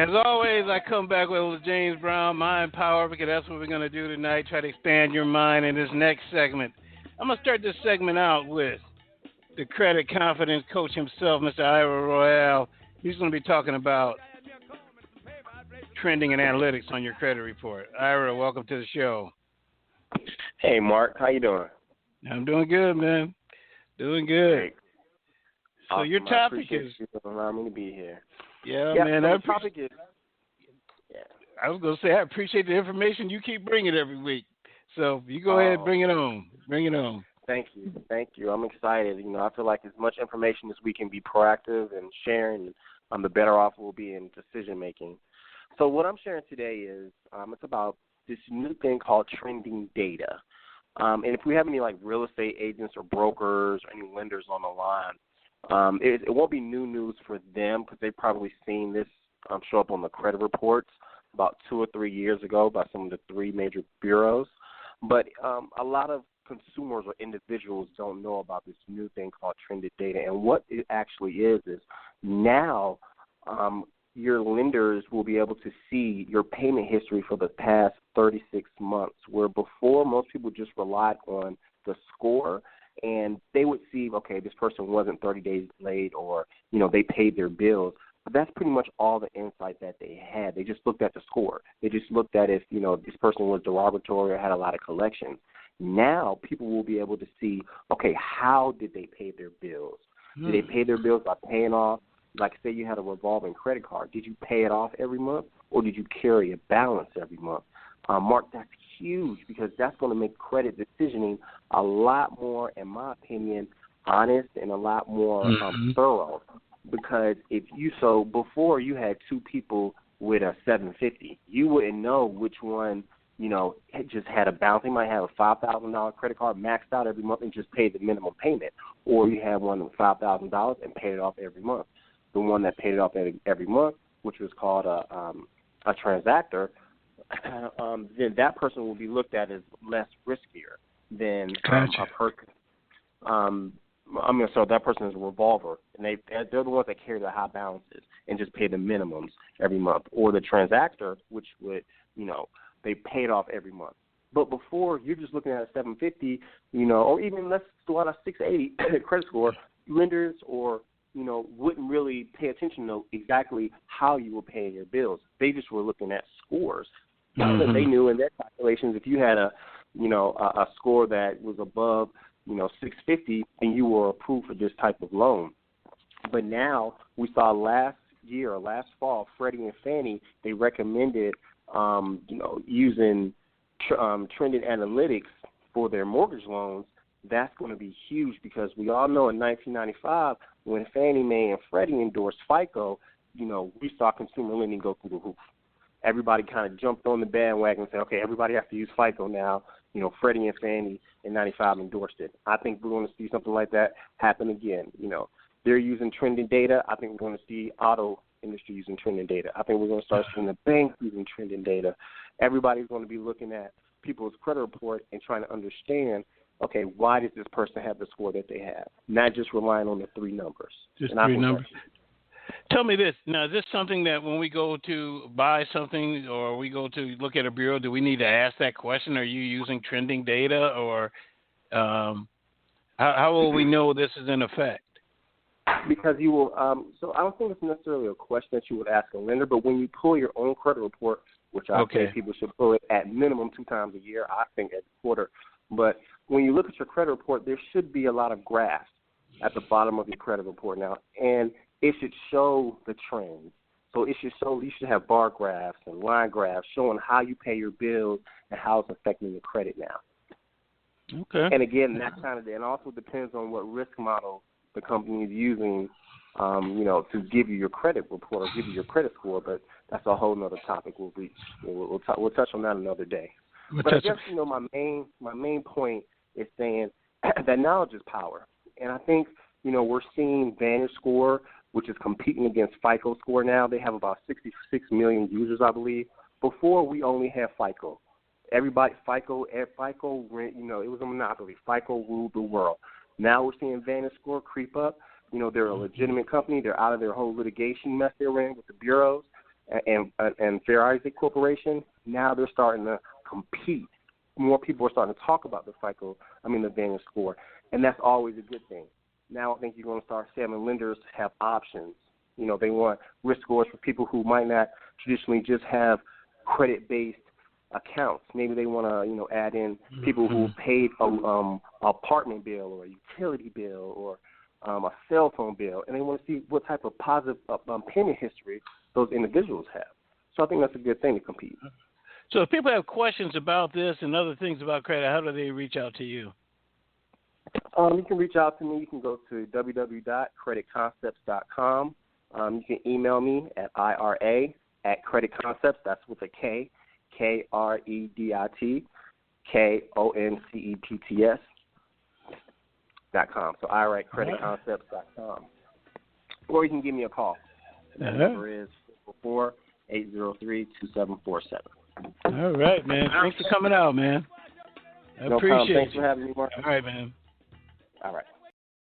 As always, I come back with James Brown, Mind Power, because that's what we're going to do tonight, try to expand your mind in this next segment. I'm going to start this segment out with the credit confidence coach himself, Mr. Ira Royal. He's going to be talking about trending and analytics on your credit report. Ira, welcome to the show. Hey, Mark. How you doing? I'm doing good, man. Doing good. Great. So awesome. your topic is you allowing me to be here. Yeah, yeah man. So the topic is. Yeah. I was going to say I appreciate the information you keep bringing every week. So you go ahead, bring it on. Bring it on. Thank you. I'm excited. I feel like as much information as we can be proactive and sharing, the better off we'll be in decision making. So what I'm sharing today is it's about this new thing called trending data. And if we have any like real estate agents or brokers or any lenders on the line, it won't be new news for them because they've probably seen this show up on the credit reports about 2 or 3 years ago by some of the 3 major bureaus. But a lot of consumers or individuals don't know about this new thing called trended data. And what it actually is now your lenders will be able to see your payment history for the past 36 months, where before most people just relied on the score and they would see, okay, this person wasn't 30 days late or, they paid their bills. But that's pretty much all the insight that they had. They just looked at the score. They just looked at if, this person was derogatory or had a lot of collections. Now people will be able to see, okay, how did they pay their bills? Did they pay their bills by paying off? Like, say you had a revolving credit card. Did you pay it off every month or did you carry a balance every month? Mark, that's huge because that's going to make credit decisioning a lot more, in my opinion, honest and a lot more thorough. Because before you had 2 people with a 750, you wouldn't know which one, just had a balance. They might have a $5,000 credit card maxed out every month and just paid the minimum payment. Or you had one with $5,000 and paid it off every month. The one that paid it off every month, which was called a transactor, then that person will be looked at as less riskier than a person. So that person is a revolver, and they're the ones that carry the high balances and just pay the minimums every month. Or the transactor, which would, they pay it off every month. But before, you're just looking at a 750, or even let's go out a 680 credit score, lenders or, wouldn't really pay attention to exactly how you were paying your bills. They just were looking at scores. They knew in their calculations if you had a score that was above 650, and you were approved for this type of loan. But now we saw last fall, Freddie and Fannie, they recommended, using trended analytics for their mortgage loans. That's going to be huge because we all know in 1995 when Fannie Mae and Freddie endorsed FICO, we saw consumer lending go through the roof. Everybody kind of jumped on the bandwagon and said, okay, everybody has to use FICO now. Freddie and Fannie in 95 endorsed it. I think we're going to see something like that happen again. They're using trending data. I think we're going to see auto industry using trending data. I think we're going to start seeing the banks using trending data. Everybody's going to be looking at people's credit report and trying to understand, okay, why does this person have the score that they have? Not just relying on the 3 numbers. Just 3 numbers. Tell me this. Now, is this something that when we go to buy something or we go to look at a bureau, do we need to ask that question? Are you using trending data, or how will we know this is in effect? Because you will so I don't think it's necessarily a question that you would ask a lender, but when you pull your own credit report, which I think people should pull it at minimum 2 times a year, I think at a quarter. But when you look at your credit report, there should be a lot of graphs at the bottom of your credit report now, and it should show the trends. So you should have bar graphs and line graphs showing how you pay your bills and how it's affecting your credit now. Okay. And again, that kind of, and also depends on what risk model the company is using, to give you your credit report or give you your credit score. But that's a whole other topic. We'll touch on that another day. But I guess my main point is saying that knowledge is power, and I think we're seeing VantageScore, which is competing against FICO score now. They have about 66 million users, I believe. Before, we only had FICO. Everybody, FICO, it was a monopoly. FICO ruled the world. Now we're seeing VantageScore creep up. They're a legitimate company. They're out of their whole litigation mess they're in with the bureaus. and Fair Isaac Corporation, now they're starting to compete. More people are starting to talk about the Vantage score, and that's always a good thing. Now I think you're going to start seeing lenders have options. You know, they want risk scores for people who might not traditionally just have credit-based accounts. Maybe they want to, add in people who paid a apartment bill or a utility bill or a cell phone bill, and they want to see what type of positive payment history those individuals have. So I think that's a good thing to compete. So if people have questions about this and other things about credit, how do they reach out to you? You can reach out to me. You can go to www.creditconcepts.com. You can email me at ira@creditconcepts. That's with a K, KREDITCONCEPTS.com. So ira@creditconcepts.com. Or you can give me a call. That number is 44803-2747. All right, man. Thanks for coming out, man. I appreciate it. Thanks for having me, Mark. All right, man. All right.